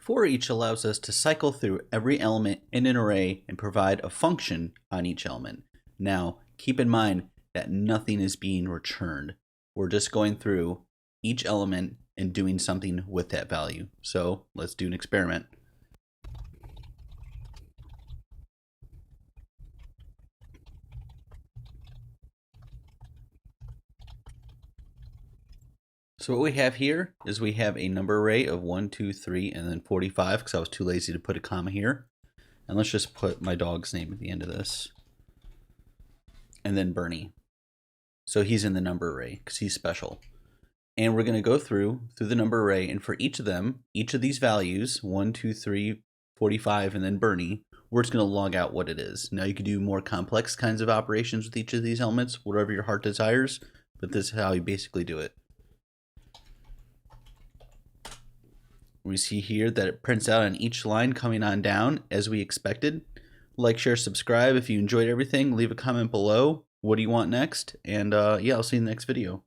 forEach allows us to cycle through every element in an array and provide a function on each element. Now, keep in mind that nothing is being returned. We're just going through each element and doing something with that value. So let's do an experiment. So what we have here is we have a number array of 1, 2, 3, and then 45 because I was too lazy to put a comma here. And let's just put my dog's name at the end of this. And then Bernie. So he's in the number array because he's special. And we're going to go through the number array, and for each of them, each of these values, 1, 2, 3, 45, and then Bernie, we're just going to log out what it is. Now you can do more complex kinds of operations with each of these elements, whatever your heart desires, but this is how you basically do it. We see here that it prints out on each line coming on down as we expected. Like, share, subscribe. If you enjoyed everything, leave a comment below. What do you want next? And yeah, I'll see you in the next video.